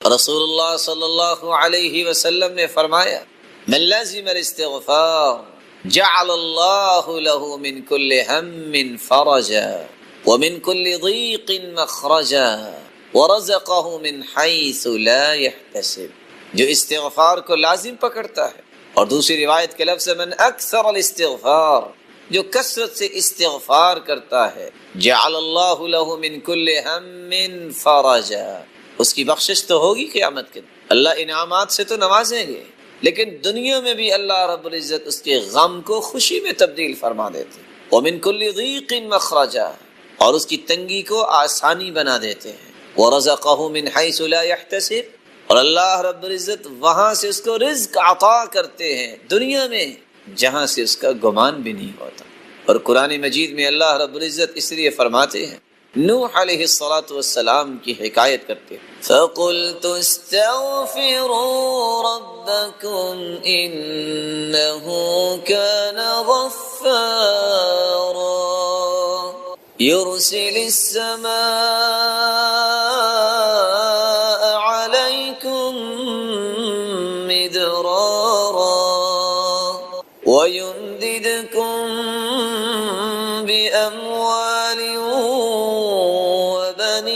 رسول اللہ صلی اللہ علیہ وسلم نے فرمایا من لازم الاستغفار جعل اللہ له من كل هم فرجا ومن كل ضيق مخرجا ورزقه من حيث لا يحتسب. جو استغفار کو لازم پکڑتا ہے. اور دوسری روایت کے لفظ من اکثر الاستغفار، جو کثرت سے استغفار کرتا ہے، جعل اللہ له من كل هم فرجا، اس کی بخشش تو ہوگی قیامت کے دن. اللہ انعامات سے تو نوازیں گے، لیکن دنیا میں بھی اللہ رب العزت اس کے غم کو خوشی میں تبدیل فرما دیتے. ومن كل ضيق مخرجا، اور اس کی تنگی کو آسانی بنا دیتے ہیں. ورزقه من حيث لا يحتسب، اور اللہ رب العزت وہاں سے اس کو رزق عطا کرتے ہیں دنیا میں جہاں سے اس کا گمان بھی نہیں ہوتا. اور قرآن مجید میں اللہ رب العزت اس لیے فرماتے ہیں، نوح علیہ السلام کی حکایت کرتے ہیں، فَقُلْتُ اسْتَغْفِرُوا رَبَّكُمْ إِنَّهُ كَانَ غَفَّارًا يُرْسِلِ السَّمَاءَ عَلَيْكُمْ مِدْرَارًا وَيُمْدِدْكُمْ بِأَمْوَالٍ وَبَنِينَ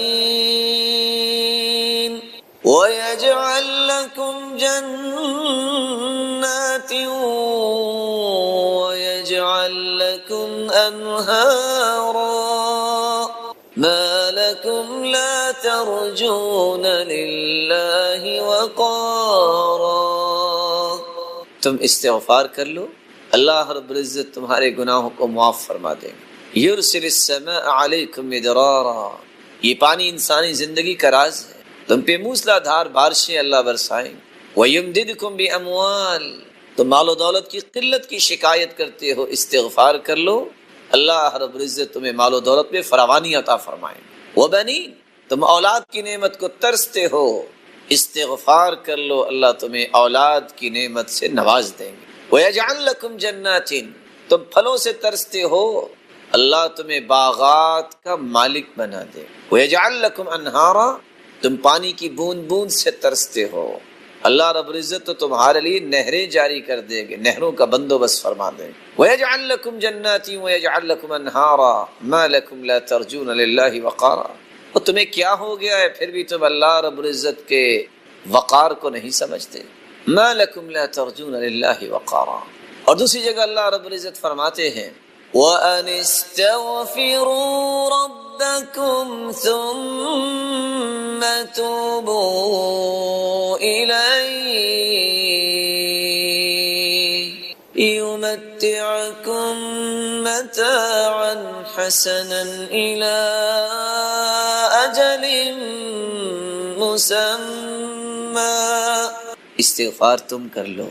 وَيَجْعَلْ لَكُمْ جَنَّاتٍ وَيَجْعَلْ لَكُمْ أَنْهَارًا مَا لَكُمْ لَا تَرْجُونَ لِلَّهِ وَقَارًا. تم استغفار کر لو، اللہ رب العزت تمہارے گناہوں کو معاف فرما دیں گے. یرسل السماء علیکم مدرارا، یہ پانی انسانی زندگی کا راز ہے. تم پہ موسلا دھار بارشیں اللہ برسائیں. ویمددکم باموال، تم مال و دولت کی قلت کی شکایت کرتے ہو، استغفار کر لو، اللہ رب العزت تمہیں مال و دولت میں فراوانی عطا فرمائیں. وبنین، تم اولاد کی نعمت کو ترستے ہو، استغفار کر لو، اللہ تمہیں اولاد کی نعمت سے نواز دیں گے. وَيَجْعَلْ لَكُمْ جَنَّاتٍ، تم پھلوں سے ترستے ہو، اللہ تمہیں باغات کا مالک بنا دے. وَيَجْعَلْ لَكُمْ أَنْهَارًا، تم پانی کی بوند بوند سے ترستے ہو، اللہ رب العزت تو تمہارے لیے نہریں جاری کر دیں گے، نہروں کا بندوبست فرما دیں گے. وَيَجْعَلْ لَكُمْ جَنَّاتٍ وَيَجْعَلْ لَكُمْ أَنْهَارًا مَا لَكُمْ لَا تَرْجُونَ لِلَّهِ وَقَارًا. اور تمہیں کیا ہو گیا ہے پھر بھی تم اللہ رب العزت کے وقار کو نہیں سمجھتے. ما لکم لا ترجون للہ وقارا. اور دوسری جگہ اللہ رب العزت فرماتے ہیں وَأَنِ اسْتَغْفِرُوا رَبَّكُمْ ثُمَّ تُوبُوا إِلَيْهِ يُمَتِّعْكُمْ مَتَاعًا حَسَنًا إِلَىٰ أَجَلٍ مُّسَمًّى. استغفار تم کر لو،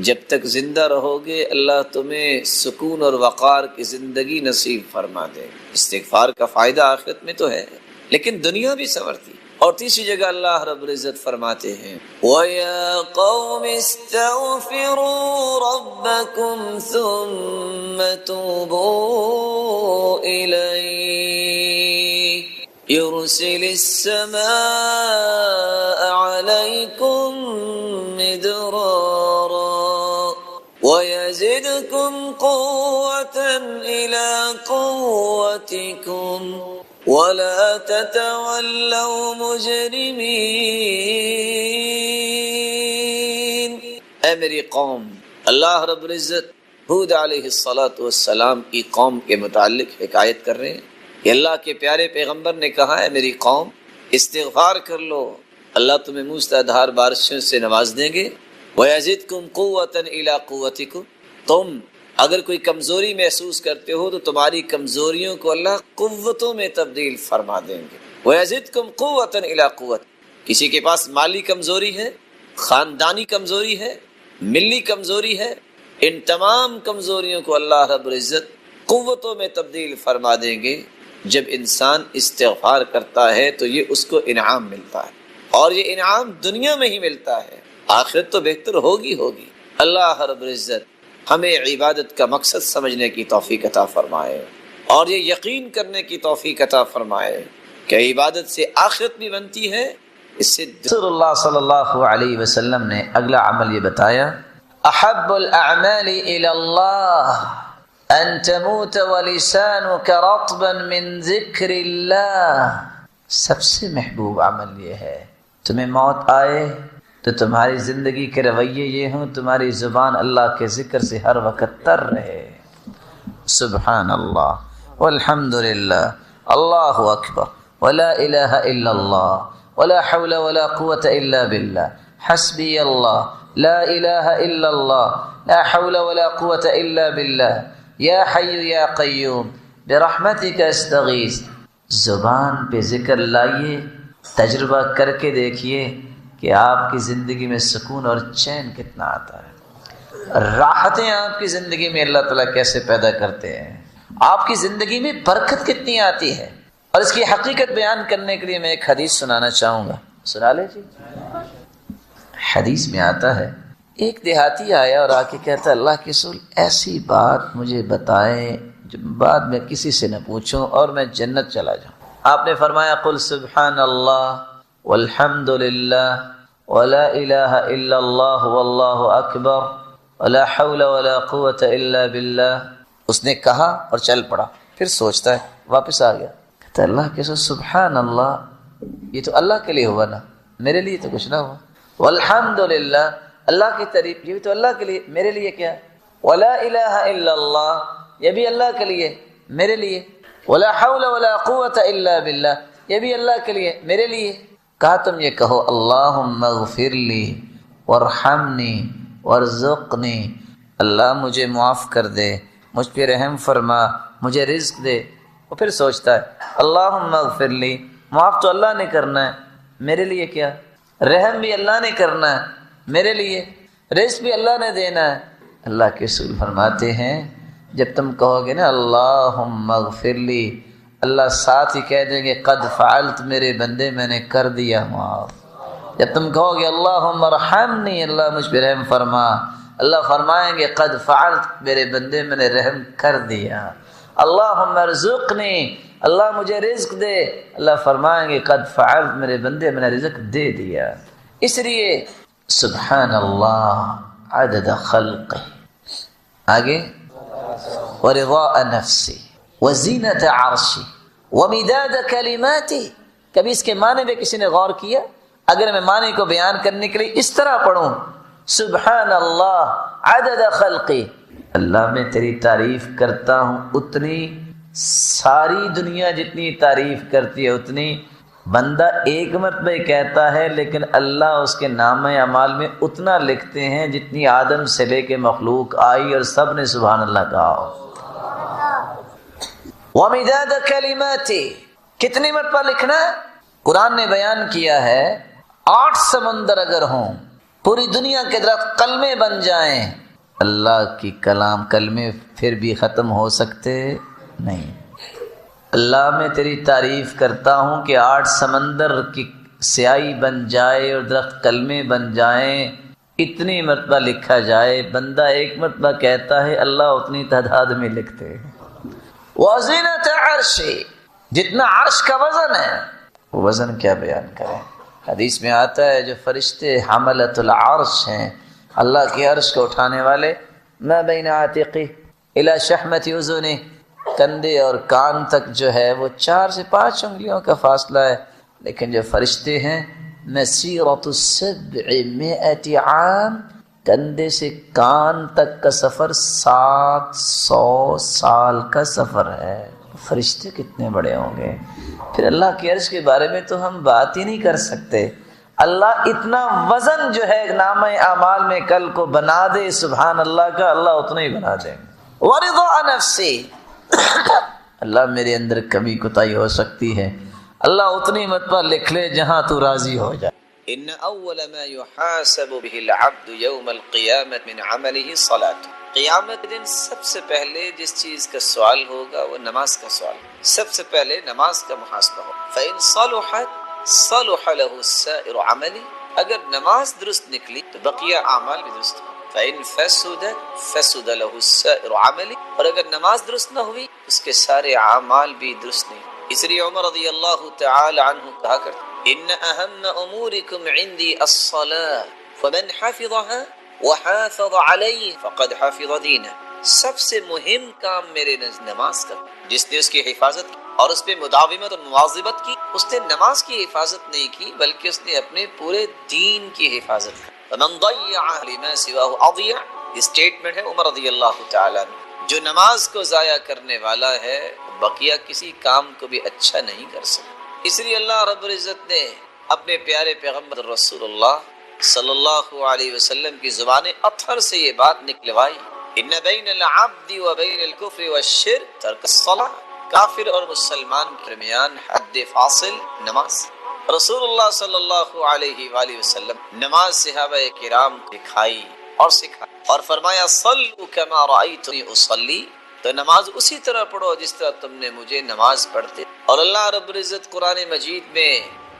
جب تک زندہ رہو گے اللہ تمہیں سکون اور وقار کی زندگی نصیب فرما دے. استغفار کا فائدہ آخرت میں تو ہے لیکن دنیا بھی سنورتی. اور تیسری جگہ اللہ رب العزت فرماتے ہیں وَيَا قَوْمِ اسْتَغْفِرُوا رَبَّكُمْ ثُمَّ تُوبُوا إِلَيْهِ يُرْسِلِ السَّمَاءَ عَلَيْكُمْ مِدْرَارًا وَيَزِدْكُمْ قُوَّةً إِلَىٰ قُوَّتِكُمْ وَلَا تَتَوَلَّوْا مُجْرِمِينَ. اے میری قوم، اللہ رب العزت ہود علیہ السلام کی قوم کے متعلق حکایت کر رہے ہیں کہ اللہ کے پیارے پیغمبر نے کہا ہے میری قوم استغفار کر لو، اللہ تمہیں موسلا دھار بارشوں سے نواز دیں گے. وَيَزِدْكُمْ قُوَّةً إِلَىٰ قُوَّتِكُمْ، تم اگر کوئی کمزوری محسوس کرتے ہو تو تمہاری کمزوریوں کو اللہ قوتوں میں تبدیل فرما دیں گے. وَيَزِدْكُمْ قُوَّةً إِلَىٰ قُوَّتِ، کسی کے پاس مالی کمزوری ہے، خاندانی کمزوری ہے، ملی کمزوری ہے، ان تمام کمزوریوں کو اللہ رب العزت قوتوں میں تبدیل فرما دیں گے. جب انسان استغفار کرتا ہے تو یہ اس کو انعام ملتا ہے، اور یہ انعام دنیا میں ہی ملتا ہے، آخرت تو بہتر ہوگی. اللہ رب العزت ہمیں عبادت کا مقصد سمجھنے کی توفیق عطا فرمائے اور یہ یقین کرنے کی توفیق عطا فرمائے کہ عبادت سے آخرت بھی بنتی ہے اس سے رسول اللہ صلی اللہ علیہ وسلم نے اگلا عمل یہ بتایا، احب الاعمال الى اللہ ان تموت ولسانك رطبا من ذکر اللہ، سب سے محبوب عمل یہ ہے تمہیں موت آئے تو تمہاری زندگی کے رویے یہ ہوں تمہاری زبان اللہ کے ذکر سے ہر وقت تر رہے۔ سبحان اللہ والحمد للہ اللہ اکبر ولا الہ الا اللہ ولا حول ولا قوة الا باللہ حسبی اللہ لا الہ الا اللہ لا حول ولا قوة الا باللہ یا حی یا قیوم برحمتک استغیث۔ زبان پہ ذکر لائیے، تجربہ کر کے دیکھیے کہ آپ کی زندگی میں سکون اور چین کتنا آتا ہے، راحتیں آپ کی زندگی میں اللہ تعالیٰ کیسے پیدا کرتے ہیں، آپ کی زندگی میں برکت کتنی آتی ہے۔ اور اس کی حقیقت بیان کرنے کے لیے میں ایک حدیث سنانا چاہوں گا، سنا لے جی۔ حدیث میں آتا ہے ایک دیہاتی آیا اور آ کے کہتا ہے اللہ کے رسول ایسی بات مجھے بتائیں جو بعد میں کسی سے نہ پوچھوں اور میں جنت چلا جاؤں۔ آپ نے فرمایا قل سبحان اللہ والحمد للہ ولا الہ الا اللہ واللہ اکبر ولا حول ولا قوة الا باللہ۔ اس نے کہا اور چل پڑا، پھر سوچتا ہے، واپس آ گیا، کہتا ہے اللہ کے رسول سبحان اللہ یہ تو اللہ کے لیے ہوا نا، میرے لیے تو کچھ نہ ہوا، والحمد للہ اللہ کی تعریف یہ بھی تو اللہ کے لیے، میرے لیے کیا، ولا الہ الا اللہ یہ بھی اللہ کے لیے میرے لیے، ولا حول ولا قوة الا باللہ یہ بھی اللہ کے لیے میرے لیے۔ کہا تم یہ کہو اللہم اغفر لی وارحمنی وارزقنی، اللہ مجھے معاف کر دے، مجھ پہ رحم فرما، مجھے رزق دے۔ اور پھر سوچتا ہے اللہم اغفر لی، معاف تو اللہ نے کرنا ہے، میرے لیے کیا، رحم بھی اللہ نے کرنا ہے میرے لیے، رزق بھی اللہ نے دینا ہے۔ اللہ کے رسول فرماتے ہیں جب تم کہو گے نا اللہم اغفر لی، اللہ ساتھ ہی کہہ دیں گے قد فعلت، میرے بندے میں نے کر دیا معاف۔ جب تم کہو گے اللہم ارحمنی، اللہ مجھ پہ رحم فرما، اللہ فرمائیں گے قد فعلت، میرے بندے میں نے رحم کر دیا۔ اللہم ارزقنی، اللہ مجھے رزق دے، اللہ فرمائیں گے قد فعلت، میرے بندے میں نے رزق دے دیا۔ اس لیے سبحان اللہ عدد خلقہ، آگے ورضاء نفسی وزینت عرشی ومداد کلماتی۔ کبھی اس کے معنی پہ کسی نے غور کیا؟ اگر میں معنی کو بیان کرنے کے لیے اس طرح پڑھوں سبحان اللہ عدد خلقی، اللہ میں تیری تعریف کرتا ہوں اتنی، ساری دنیا جتنی تعریف کرتی ہے اتنی، بندہ ایک مرتبہ کہتا ہے لیکن اللہ اس کے نامہ اعمال میں اتنا لکھتے ہیں جتنی آدم سے لے کے مخلوق آئی اور سب نے سبحان اللہ کہا ہو۔ وَمِدَادَ كَلِمَاتِ، کتنی مرتبہ لکھنا ہے؟ قرآن نے بیان کیا ہے 8 سمندر اگر ہوں، پوری دنیا کے درخت کلمے بن جائیں، اللہ کی کلام کلمے پھر بھی ختم ہو سکتے نہیں۔ اللہ میں تیری تعریف کرتا ہوں کہ 8 سمندر کی سیاہی بن جائے اور درخت کلمے بن جائیں، اتنی مرتبہ لکھا جائے، بندہ ایک مرتبہ کہتا ہے اللہ اتنی تعداد میں لکھتے ہیں۔ وزنت عرشی، جتنا عرش کا وزن ہے، وزن کیا بیان کریں۔ حدیث میں آتا ہے جو فرشتے حملۃ العرش ہیں، اللہ کے عرش کو اٹھانے والے، ما بین عاتقی الی شحمۃ اذنی، کندھے اور کان تک جو ہے وہ 4 سے 5 انگلیوں کا فاصلہ ہے، لیکن جو فرشتے ہیں مسیرۃ 700 عام، کندھے سے کان تک کا سفر 700 سال کا سفر ہے۔ فرشتے کتنے بڑے ہوں گے۔ پھر اللہ کے عرش کے بارے میں تو ہم بات ہی نہیں کر سکتے۔ اللہ اتنا وزن جو ہے نامہ اعمال میں کل کو بنا دے سبحان اللہ کا، اللہ اتنا ہی بنا دے۔ ورضاء نفسی، اللہ میرے اندر کمی کوتاہی ہو سکتی ہے، اللہ اتنی مرتبہ لکھ لے جہاں تو راضی ہو جائے۔ ان اول ما يحاسب به العبد يوم القيامة من عمله الصلاة، قیامت کے دن سب سے پہلے جس چیز کا سوال ہوگا وہ نماز کا سوال، سب سے پہلے نماز کا محاسبہ ہوگا۔ فإن صلحت صلح له السائر عملی، اگر نماز درست نکلی تو بقیہ اعمال بھی درست ہوں۔ فإن فسدت فسد له السائر عملی، اور اگر نماز درست نہ ہوئی اس کے سارے اعمال بھی درست نہیں۔ اس لیے عمر رضی اللہ تعالی عنہ کہا کرتے ان اہم امورکم عندی الصلاۃ فمن حفظها وحافظ علیہ فقد حفظ دینہ، سب سے مہم کام میرے نزد نماز کا، جس نے اس کی حفاظت کی اور اس پہ مداومت اور مواظبت کی، اس نے نماز کی حفاظت نہیں کی بلکہ اس نے اپنے پورے دین کی حفاظت کی۔ فمن ضیع لما سواه اضیع، یہ اسٹیٹمنٹ ہے عمر رضی اللہ تعالیٰ عنہ۔ جو نماز کو ضائع کرنے والا ہے بقیہ کسی کام کو بھی اچھا نہیں کر سکتا۔ اس لیے اللہ رب العزت نے اپنے پیارے پیغمبر رسول اللہ صلی اللہ علیہ وسلم کی زبان اطہر سے یہ بات نکلوائی، ان بین العبد و بین الکفر والشرک ترک الصلاۃ، کافر اور مسلمان کے درمیان حد فاصل نماز۔ رسول اللہ صلی اللہ علیہ وآلہ وسلم نماز صحابہ کرام کو دکھائی اور سکھائی اور فرمایا صلوا کما رأیتنی اصلی، تو نماز اسی طرح پڑھو جس طرح تم نے مجھے نماز پڑھتے۔ اور اللہ رب العزت قرآن مجید میں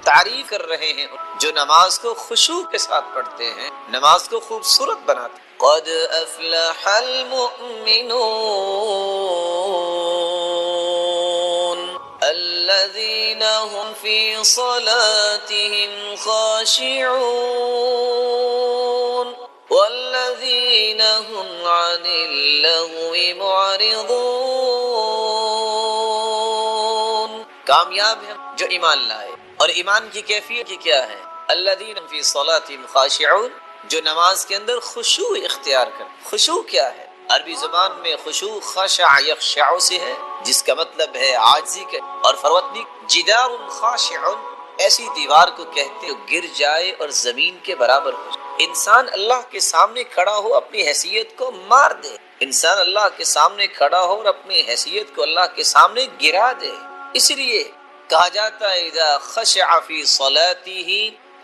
تعریف کر رہے ہیں جو نماز کو خشوع کے ساتھ پڑھتے ہیں، نماز کو خوبصورت بناتے ہیں۔ قد افلح المؤمنون الذين هم في صلاتهم خاشعون والذين هم عن اللغو معرضون، کامیاب ہیں جو ایمان لائے۔ اور ایمان کی کیفیت کیا ہے؟ الذین فی صلاتہم خاشعون، جو نماز کے اندر خشوع اختیار کر۔ خشوع کیا ہے؟ عربی زبان میں خشوع خشع یخشع سے ہے، جس کا مطلب ہے عاجزی کا، اور فروتنی جدار خاشع، ایسی دیوار کو کہتے ہو گر جائے اور زمین کے برابر ہو جائے۔ انسان اللہ کے سامنے کھڑا ہو اپنی حیثیت کو مار دے، انسان اللہ کے سامنے کھڑا ہو اور اپنی حیثیت کو اللہ کے سامنے گرا دے۔ اس لیے کہا جاتا ہے اذا خشع فی صلاتہ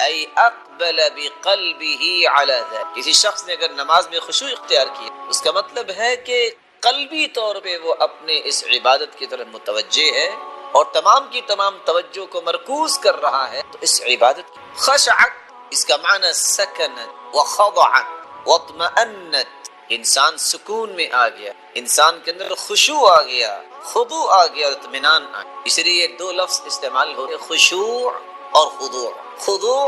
ای اقبل بقلبہ علی ذلک، کسی شخص نے اگر نماز میں خشوع اختیار کی اس کا مطلب ہے کہ قلبی طور پہ وہ اپنے اس عبادت کی طرف متوجہ ہے اور تمام کی تمام توجہ کو مرکوز کر رہا ہے، تو اس عبادت کی خشعت اس کا معنی سکنت وخضعت واطمأنت، انسان سکون میں آ گیا، انسان کے اندر خشوع آ گیا، خضوع آ گیا، اطمینان آ گیا۔ اس لیے دو لفظ استعمال ہوتے ہیں، خشوع اور خضوع۔ خضوع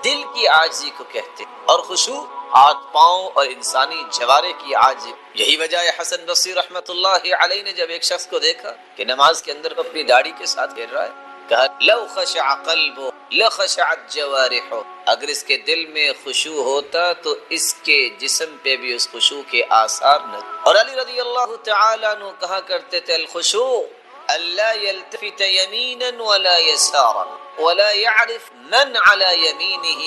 دل کی عاجزی کو کہتے ہیں اور خشوع ہاتھ پاؤں اور انسانی جوارے کی عاجزی۔ یہی وجہ ہے حسن بصری رحمۃ اللہ علیہ نے جب ایک شخص کو دیکھا کہ نماز کے اندر اپنی داڑھی کے ساتھ گر رہا ہے، کہا لو خشع قلبه لخشعت جوارحه، اگر اس کے دل میں خشوع ہوتا تو اس کے جسم پہ بھی اس خشوع کے آثار نہ۔ اور علی رضی اللہ تعالی عنہ کہا کرتے تھے الخشوع الا يلتفت يمينا ولا يسارا ولا يعرف من على يمينه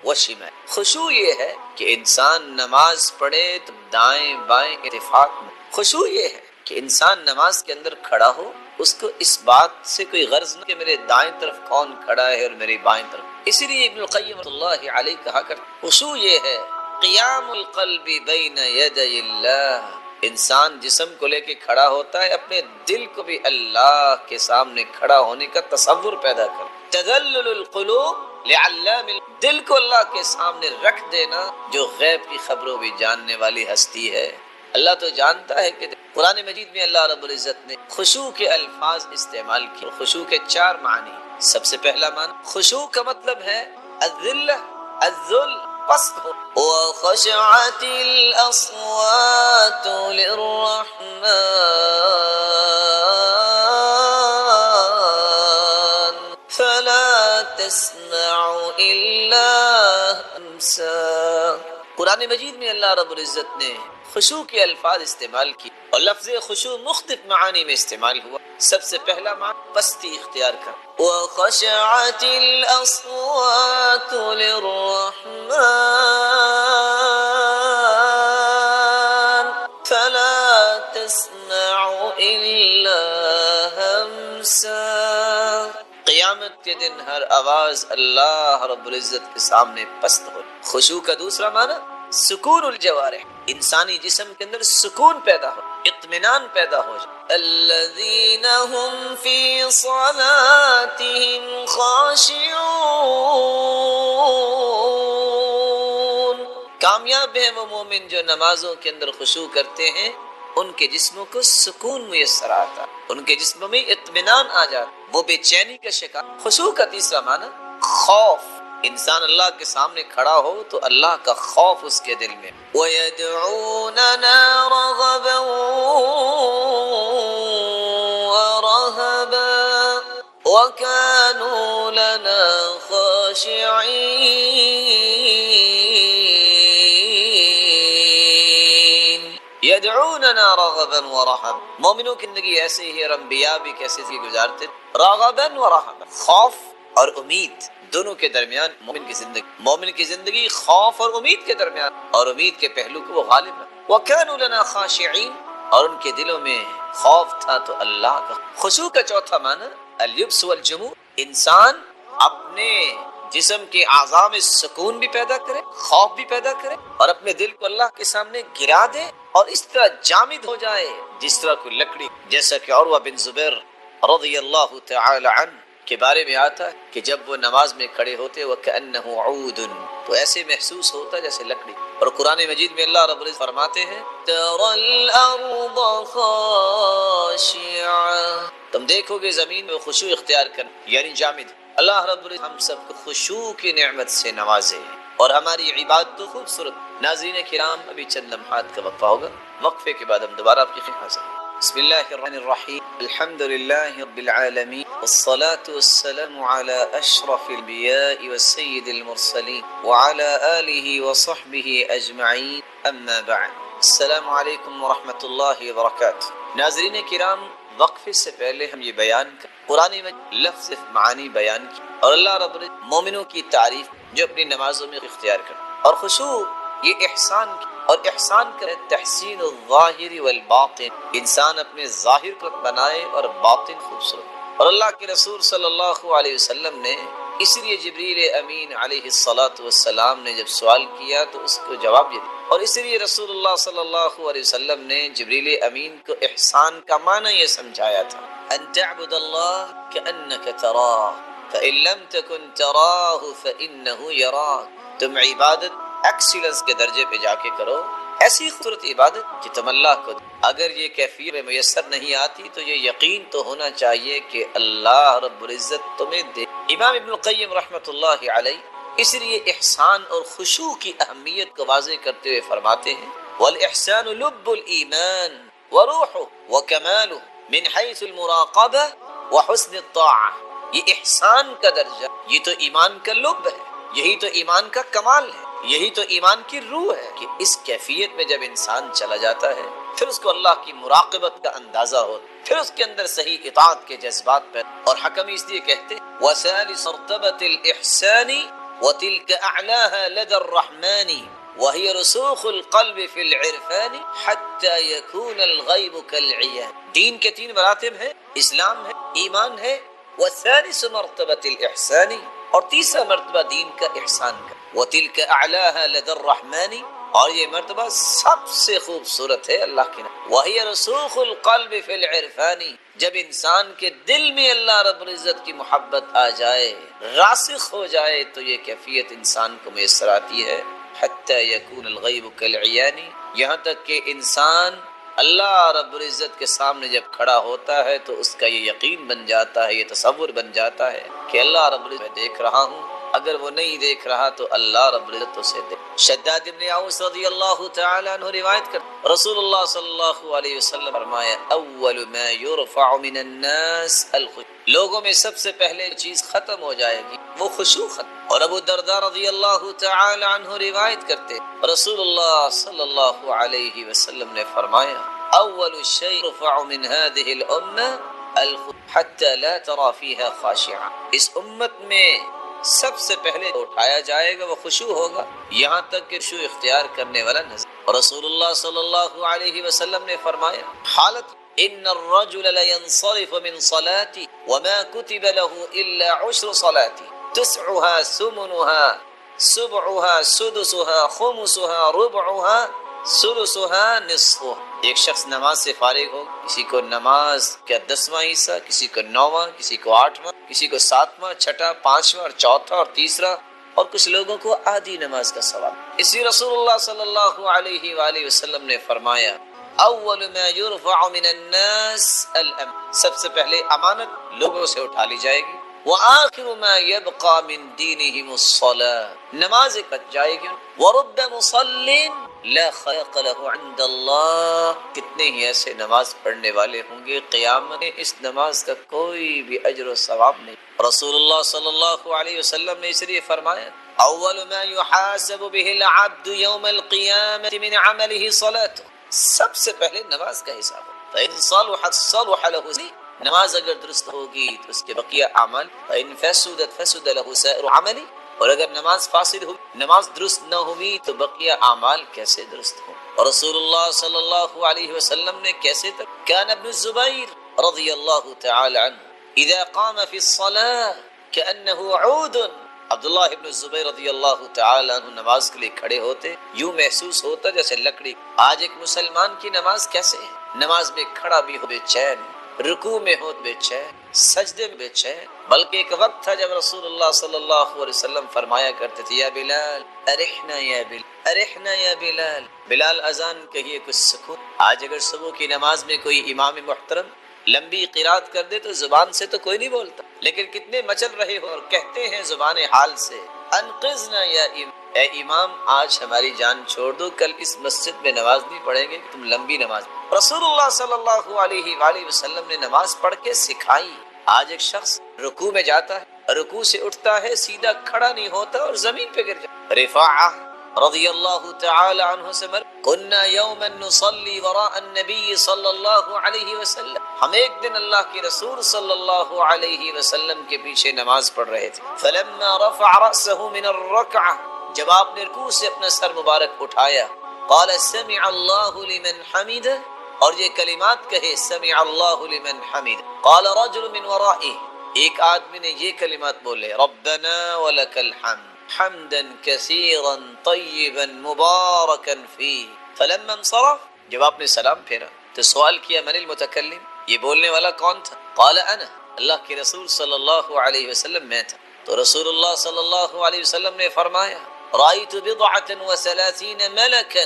وشمال، خشوع یہ ہے کہ انسان نماز پڑھے تو دائیں بائیں اتفاق میں۔ خشوع یہ ہے کہ انسان نماز کے اندر کھڑا ہو، اس کو اس بات سے کوئی غرض نہ کہ میرے دائیں طرف کون کھڑا ہے اور میری بائیں طرف۔ اسی لیے ابن القیم رحمۃ اللہ علیہ کہا کرتے خشوع یہ ہے قیام القلب بین یدی اللہ، انسان جسم کو لے کے کھڑا ہوتا ہے، اپنے دل کو بھی اللہ کے سامنے کھڑا ہونے کا تصور پیدا کر۔ تذلل القلوب لعلام، دل کو اللہ کے سامنے رکھ دینا جو غیب کی خبروں بھی جاننے والی ہستی ہے۔ اللہ تو جانتا ہے کہ قرآن مجید میں اللہ رب العزت نے خشوع کے الفاظ استعمال کیے۔ خشوع کے چار معنی، سب سے پہلا معنی خشوع کا مطلب ہے الذلہ، الذل، پست ہو۔ وخشعت الاصوات للرحمن فلا تسمع الا همسا۔ قرآن مجید میں اللہ رب العزت نے خشوع کے الفاظ استعمال کی اور لفظ خشوع مختلف معانی میں استعمال ہوا۔ سب سے پہلا معنی پستی اختیار کر، وخشعت الاصوات للرحمن فلا تسمع الا همسا، قیامت کے دن ہر آواز اللہ رب العزت کے سامنے پست ہو۔ خشوع کا دوسرا معنی سکون الجوارح، انسانی جسم کے اندر سکون پیدا ہو، اطمینان پیدا ہو جائے۔ الذین هم فی صلاتهم خاشعون، کامیاب ہیں وہ مومن جو نمازوں کے اندر خشوع کرتے ہیں، ان کے جسموں کو سکون میسر آتا، ان کے جسموں میں اطمینان آ جاتا، وہ بے چینی کا شکار۔ خشوع کا تیسرا معنی خوف، انسان اللہ کے سامنے کھڑا ہو تو اللہ کا خوف اس کے دل میں. وَيَدْعُونَنَا رَغَبًا وَرَهَبًا وَكَانُوا لَنَا خَاشِعِينَ. يَدْعُونَنَا رَغَبًا وَرَهَبًا، مومنوں کی زندگی ایسے ہی ہے اور انبیاء بھی کیسے زندگی گزارتے. رَغَبًا وَرَهَبًا، خوف اور امید دونوں کے درمیان مومن کی زندگی خوف اور امید کے درمیان، اور امید کے پہلو کو وہ غالب ہے. وَكَانُوا لَنَا خَاشِعِينَ، اور ان کے دلوں میں خوف تھا تو اللہ کا. خشوع کا چوتھا معنی اللبس والجموع، انسان اپنے جسم کے اعضاء میں سکون بھی پیدا کرے، خوف بھی پیدا کرے، اور اپنے دل کو اللہ کے سامنے گرا دے اور اس طرح جامد ہو جائے جس طرح کوئی لکڑی. جیسا کہ عروہ بن زبیر رضی اللہ تعالی عنہ کے بارے میں آتا ہے کہ جب وہ نماز میں کھڑے ہوتے وَكَأَنَّهُ عُودٌ، تو ایسے محسوس ہوتا جیسے لکڑی. اور قرآن مجید میں اللہ رب العزت فرماتے ہیں تَرَى الْأَرْضَ خَاشِعَةً، تم دیکھو گے زمین میں خشوع اختیار کر یعنی جامد. اللہ رب العزت ہم سب کو خشوع کی نعمت سے نوازے اور ہماری عبادت کو خوبصورت. ناظرین کرام، ابھی چند لمحات کا وقفہ ہوگا، وقفے کے بعد ہم دوبارہ آپ کی خدمت حاضر. بسم اللہ الرحمن الرحیم، الحمد للہ رب العالمین، والصلاة والسلام على اشرف الانبیاء والسید المرسلین وعلى آلہ وصحبہ اجمعین، اما بعد. السلام علیکم ورحمۃ اللہ وبرکاتہ. ناظرین کرام، وقفے سے پہلے ہم یہ بیان قرآن میں لفظ معانی بیان کی اور اللہ رب العزت مومنوں کی تعریف جو اپنی نمازوں میں اختیار کرتے. اور خشوع یہ احسان کی، اور احسان کرے تحسین الظاہر والباطن، انسان اپنے ظاہر کو بنائے اور باطن خوبصورت. اور اللہ کے رسول صلی اللہ علیہ وسلم نے اس لیے جبریل امین علیہ السلام نے جب سوال کیا تو اس کو جواب دیا، اور اس لیے رسول اللہ صلی اللہ علیہ وسلم نے جبریل امین کو احسان کا معنی یہ سمجھایا تھا ان تعبد اللہ کأنک تراہ فإن لم تکن تراہ فإنہ یراک. تم عبادت ایکسیلنس کے درجے پہ جا کے کرو، ایسی خوبصورت عبادت کہ تم اللہ کو اگر یہ کیفیت میں میسر نہیں آتی تو یہ یقین تو ہونا چاہیے کہ اللہ رب العزت تمہیں دے. امام ابن القیم رحمۃ اللہ علیہ اس لیے احسان اور خشوع کی اہمیت کو واضح کرتے ہوئے فرماتے ہیں والاحسان لب الایمان وروحه وکماله من حیث المراقبہ وحسن الطاعہ. یہ احسان کا درجہ، یہ تو ایمان کا لب ہے، یہی تو ایمان کا کمال ہے، یہی تو ایمان کی روح ہے کہ اس کیفیت میں جب انسان چلا جاتا ہے پھر اس کو اللہ کی مراقبت کا اندازہ ہو، پھر اس کے اندر صحیح اطاعت کے جذبات پہ. اور حکمی اس لیے کہتے وَثَالِثُ مرتبة الإحسان وَتِلْكَ أَعْلَاهَا لَدَى الرَّحْمَنِ وَهِيَ رُسُوخُ الْقَلْبِ فِي الْعِرْفَانِ حَتَّى يَكُونَ الْغَيْبُ كَالْعِيَانِ. دین کے تین مراتب ہیں، اسلام ہے، ایمان ہے، وَثَالِثُ مرتبة الإحسان، اور تیسرا مرتبہ دین کا احسان کا، وَتِلْكَ أَعْلَاهَا لَدَى الرَّحْمَنِ، اور یہ مرتبہ سب سے خوبصورت ہے اللہ کے نام. وَهِيَ رُسُوخُ الْقَلْبِ فِي الْعِرْفَانِ، جب انسان کے دل میں اللہ رب العزت کی محبت آ جائے، راسخ ہو جائے، تو یہ کیفیت انسان کو میسر آتی ہے. حَتَّى يَكُونَ الْغَيْبُ كَالْعِيَانِ، یہاں تک کہ انسان اللہ رب العزت کے سامنے جب کھڑا ہوتا ہے تو اس کا یہ یقین بن جاتا ہے، یہ تصور بن جاتا ہے کہ اللہ رب العزت میں دیکھ رہا ہوں، اگر وہ نہیں دیکھ رہا تو اللہ رب العزت اسے دیکھ. شداد ابن اوس رضی اللہ تعالی عنہ روایت کرتے رسول اللہ صلی اللہ علیہ وسلم فرمایا اول ما یرفع من الناس الخشوع، لوگوں میں سب سے پہلے چیز ختم ہو جائے گی وہ خشوع ختم. اور ابو الدرداء رضی اللہ تعالی عنہ روایت کرتے رسول اللہ صلی اللہ علیہ وسلم نے فرمایا اول شیء يرفع من هذه الامه الخشوع حتى لا ترى فيها خاشعا، اس امت میں سب سے پہلے اٹھایا جائے گا وہ خشوع ہوگا، یہاں تک کہ خشوع اختیار کرنے والا نظر. اور رسول اللہ صلی اللہ علیہ وسلم نے فرمایا حالت ان الرجل لينصرف من صلاتی وما كتب له الا عشر صلاتی تسعها ثمنها سبعها سدسها خمسها ربعها ثلثها نصفها. ایک شخص نماز سے فارغ ہو، کسی کو نماز کا 10واں حصہ، کسی کو 9واں، کسی کو 8واں، کسی کو 7واں، چھٹا، 5واں اور چوتھا اور تیسرا، اور کچھ لوگوں کو آدھی نماز کا ثواب. اسی رسول اللہ صلی اللہ علیہ وآلہ وسلم نے فرمایا اول ما يرفع من الناس الامن، سب سے پہلے امانت لوگوں سے اٹھا لی جائے گی. وآخر ما يبقى من دينهم الصلاة، نماز کٹ جائے گی. ورب مصل لا خلق له عند اللہ، کتنے ہی ایسے نماز پڑھنے والے ہوں گے قیامت میں اس نماز کا کوئی بھی اجر و ثواب نہیں. رسول اللہ صلی اللہ علیہ وسلم نے اس لیے فرمایا اول ما يحاسب به العبد يوم القيامة من عمله صلاته، سب سے پہلے نماز کا حساب ہو. فإن صلحت صلح له، نماز اگر درست ہوگی تو اس کے بقیہ اعمال، فإن فسدت فسد له سائر عملی، اور اگر نماز فاسد ہوئی، نماز درست نہ ہوئی تو بقیہ اعمال کیسے درست ہوں. اور رسول اللہ صلی اللہ علیہ وسلم نے کیسے تک کان ابن الزبیر رضی اللہ تعالی عنہ اذا قام فی الصلاة كأنه عود، عبداللہ ابن الزبیر رضی اللہ تعالی عنہ نماز کے لیے کھڑے ہوتے یوں محسوس ہوتا جیسے لکڑی. آج ایک مسلمان کی نماز کیسے ہے؟ نماز میں کھڑا بھی ہو بے چین، رکوع میں ہو بے چین، سجدے میں بے چین. بلکہ ایک وقت تھا جب رسول اللہ صلی اللہ علیہ وسلم فرمایا کرتے تھے یا بلال ارحنا یا بلال ارحنا یا بلال، بلال اذان کہیے کچھ سکون. آج اگر صبح کی نماز میں کوئی امام محترم لمبی قرات کر دے تو زبان سے تو کوئی نہیں بولتا، لیکن کتنے مچل رہے ہو اور کہتے ہیں زبان حال سے انقذنا یا اے امام آج ہماری جان چھوڑ دو، کل اس مسجد میں نماز نہیں پڑھیں گے تم لمبی نماز. رسول اللہ صلی اللہ علیہ وآلہ وسلم نے نماز پڑھ کے سکھائی. آج ایک شخص رکوع میں جاتا ہے، رکوع سے اٹھتا ہے سیدھا کھڑا نہیں ہوتا اور زمین پہ گر جاتا. رفاعہ رضی اللہ تعالی عنہ سے مر كنا يوما نصلي وراء النبي صلی اللہ علیہ وسلم، ہم ایک دن اللہ کے رسول صلی اللہ علیہ وسلم کے پیچھے نماز پڑھ رہے تھے. فلما رفع رأسه من الركعة، جب آپ نے رکوع سے اپنا سر مبارک اٹھایا، قال سمع اللہ لمن حمده، اور یہ کلمات کہے سمع اللہ لمن حمده. قال رجل من ورائه، ایک آدمی نے یہ کلمات بولے ربنا ولک الحمد حمدا کثیرا طیبا مبارکا فیہ. فلما انصرف، جب آپ نے سلام پھیرا تو سوال کیا من المتکلم، یہ بولنے والا کون تھا؟ قال انا، اللہ کے رسول صلی اللہ علیہ وسلم میں تھا. تو رسول اللہ صلی اللہ علیہ وسلم نے فرمایا رأیت بضعة وثلاثین ملکا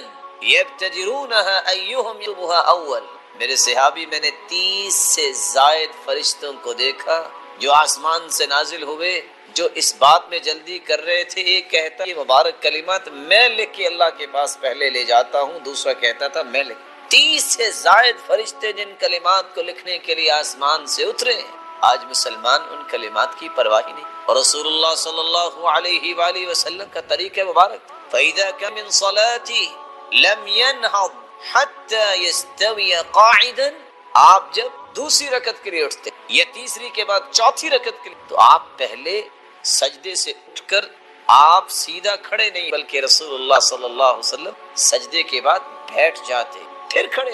یبتدرونها ایہم یطلبها اول، میرے صحابی میں نے 30 سے زائد فرشتوں کو دیکھا جو آسمان سے نازل ہوئے، جو اس بات میں جلدی کر رہے تھے ایک کہتا یہ مبارک کلمات میں لکھ کے اللہ کے پاس پہلے لے جاتا ہوں، دوسرا کہتا تھا میں لکھ. 30 سے زائد فرشتے جن کلمات کو لکھنے کے لیے آسمان سے اترے ہیں، آج مسلمان ان کلمات کی پرواہ ہی نہیں. اور رسول اللہ صلی اللہ علیہ وآلہ وسلم کا طریقہ مبارک فَإِذَا كَ مِن صَلَاتِي لَمْ يَنْهَضْ حَتَّى يَسْتَوِيَ قَاعِدًا، آپ جب دوسری رکعت کے لیے اٹھتے یا تیسری کے بعد چوتھی رکعت کے لیے تو آپ پہلے سجدے سے اٹھ کر آپ سیدھا کھڑے نہیں، بلکہ رسول اللہ صلی اللہ علیہ وسلم سجدے کے بعد بیٹھ جاتے پھر کھڑے